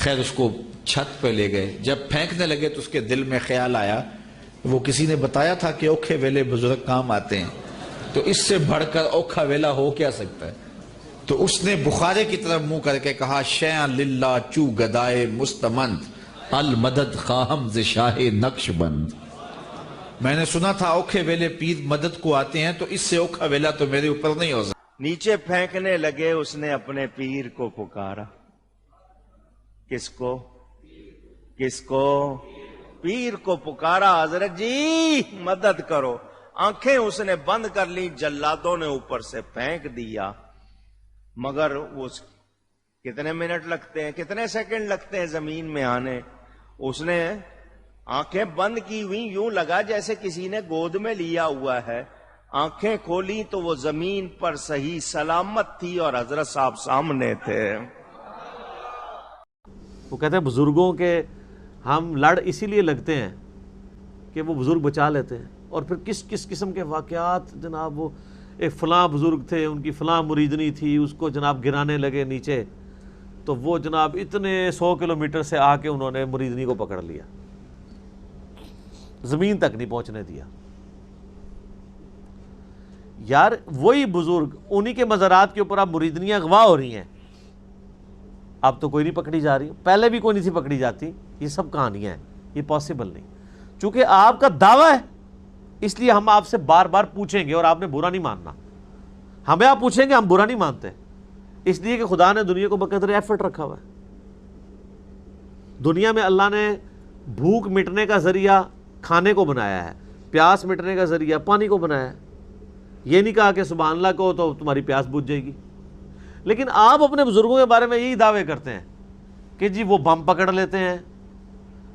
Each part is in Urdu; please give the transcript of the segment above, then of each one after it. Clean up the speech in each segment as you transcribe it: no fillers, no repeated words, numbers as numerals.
خیر اس کو چھت پہ لے گئے، جب پھینکنے لگے تو اس کے دل میں خیال آیا، وہ کسی نے بتایا تھا کہ اوکھے ویلے بزرگ کام آتے ہیں، تو اس سے بڑھ کر اوکھا ویلا ہو کیا سکتا ہے؟ تو اس نے بخارے کی طرف منہ کر کے کہا شیئن للہ چو گدائے مستمند المدد خواہم ز شاہ نقش بند۔ میں نے سنا تھا اوکھے ویلے پیر مدد کو آتے ہیں، تو اس سے اوکھا ویلا تو میرے اوپر نہیں ہو سکتا۔ نیچے پھینکنے لگے، اس نے اپنے پیر کو پکارا۔ کس کو؟ کس کو؟ پیر کو پکارا، حضرت جی مدد کرو۔ آنکھیں اس نے بند کر لی، جلادوں نے اوپر سے پھینک دیا، مگر اس کتنے منٹ لگتے ہیں، کتنے سیکنڈ لگتے ہیں زمین میں آنے؟ اس نے آنکھیں بند کی ہوئی، یوں لگا جیسے کسی نے گود میں لیا ہوا ہے۔ آنکھیں کھولی تو وہ زمین پر صحیح سلامت تھی اور حضرت صاحب سامنے تھے۔ وہ کہتے ہیں بزرگوں کے ہم لڑ اسی لیے لگتے ہیں کہ وہ بزرگ بچا لیتے ہیں، اور پھر کس کس قسم کے واقعات جناب، وہ ایک فلاں بزرگ تھے، ان کی فلاں مریدنی تھی، اس کو جناب گرانے لگے نیچے، تو وہ جناب اتنے 100 کلومیٹر سے آ کے انہوں نے مریدنی کو پکڑ لیا، زمین تک نہیں پہنچنے دیا۔ یار وہی بزرگ، انہی کے مزارات کے اوپر اب مریدنیاں اغوا ہو رہی ہیں، اب تو کوئی نہیں پکڑی جا رہی، پہلے بھی کوئی نہیں تھی پکڑی جاتی۔ یہ سب کہانیاں ہیں، یہ پاسبل نہیں۔ چونکہ آپ کا دعویٰ ہے اس لیے ہم آپ سے بار بار پوچھیں گے، اور آپ نے برا نہیں ماننا۔ ہمیں آپ پوچھیں گے، ہم برا نہیں مانتے، اس لیے کہ خدا نے دنیا کو بقدر ایفرٹ رکھا ہوا ہے۔ دنیا میں اللہ نے بھوک مٹنے کا ذریعہ کھانے کو بنایا ہے، پیاس مٹنے کا ذریعہ پانی کو بنایا ہے۔ یہ نہیں کہا کہ سبحان اللہ کہو تو تمہاری پیاس بجھ جائے گی۔ لیکن آپ اپنے بزرگوں کے بارے میں یہی دعوے کرتے ہیں کہ جی وہ بم پکڑ لیتے ہیں،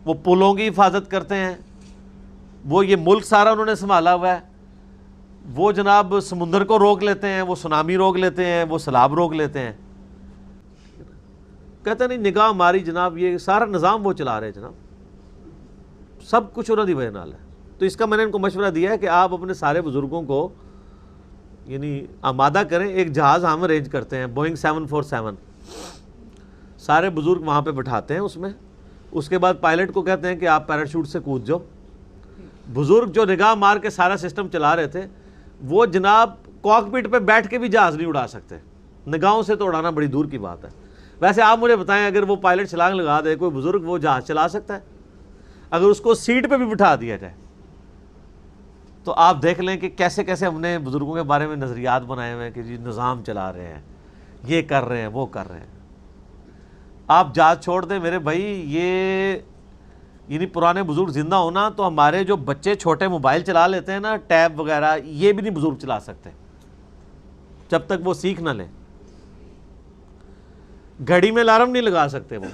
وہ پلوں کی حفاظت کرتے ہیں، وہ یہ ملک سارا انہوں نے سنبھالا ہوا ہے، وہ جناب سمندر کو روک لیتے ہیں، وہ سونامی روک لیتے ہیں، وہ سیلاب روک لیتے ہیں۔ کہتے نہیں نگاہ ہماری جناب، یہ سارا نظام وہ چلا رہے ہیں جناب، سب کچھ انہوں دی وجہ نال ہے۔ تو اس کا میں نے ان کو مشورہ دیا ہے کہ آپ اپنے سارے بزرگوں کو یعنی آمادہ کریں، ایک جہاز ہم ارینج کرتے ہیں، بوئنگ 747، سارے بزرگ وہاں پہ بٹھاتے ہیں اس میں، اس کے بعد پائلٹ کو کہتے ہیں کہ آپ پیراشوٹ سے کود جاؤ۔ بزرگ جو نگاہ مار کے سارا سسٹم چلا رہے تھے، وہ جناب کاکپٹ پہ بیٹھ کے بھی جہاز نہیں اڑا سکتے، نگاہوں سے تو اڑانا بڑی دور کی بات ہے۔ ویسے آپ مجھے بتائیں، اگر وہ پائلٹ چھلانگ لگا دے، کوئی بزرگ وہ جہاز چلا سکتا ہے؟ اگر اس کو سیٹ پہ بھی بٹھا دیا جائے تو آپ دیکھ لیں کہ کیسے کیسے ہم نے بزرگوں کے بارے میں نظریات بنائے ہوئے ہیں کہ جی نظام چلا رہے ہیں، یہ کر رہے ہیں، وہ کر رہے ہیں۔ آپ جہاز چھوڑ دیں میرے بھائی، یہ یعنی پرانے بزرگ زندہ ہونا تو ہمارے جو بچے چھوٹے موبائل چلا لیتے ہیں نا، ٹیب وغیرہ، یہ بھی نہیں بزرگ چلا سکتے جب تک وہ سیکھ نہ لیں۔ گھڑی میں الارم نہیں لگا سکتے وہ۔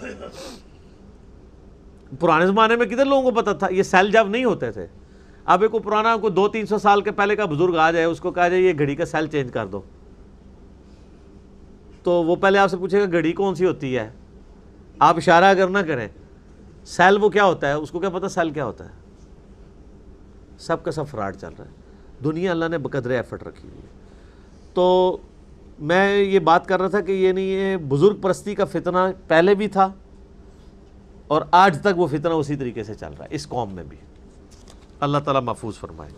پرانے زمانے میں کدھر لوگوں کو پتہ تھا؟ یہ سیل جب نہیں ہوتے تھے۔ اب ایک پرانا کوئی 200-300 سال کے پہلے کا بزرگ آ جائے، اس کو کہا جائے یہ گھڑی کا سیل چینج کر دو، تو وہ پہلے آپ سے پوچھے گا گھڑی کون سی ہوتی ہے، آپ اشارہ اگر نہ کریں سیل وہ کیا ہوتا ہے، اس کو کیا پتہ سیل کیا ہوتا ہے؟ سب کا سب فراڈ چل رہا ہے۔ دنیا اللہ نے بقدر ایفرٹ رکھی ہوئی ہے۔ تو میں یہ بات کر رہا تھا کہ یہ نہیں، یہ بزرگ پرستی کا فتنہ پہلے بھی تھا اور آج تک وہ فتنہ اسی طریقے سے چل رہا ہے اس قوم میں بھی۔ اللہ تعالیٰ محفوظ فرمائے۔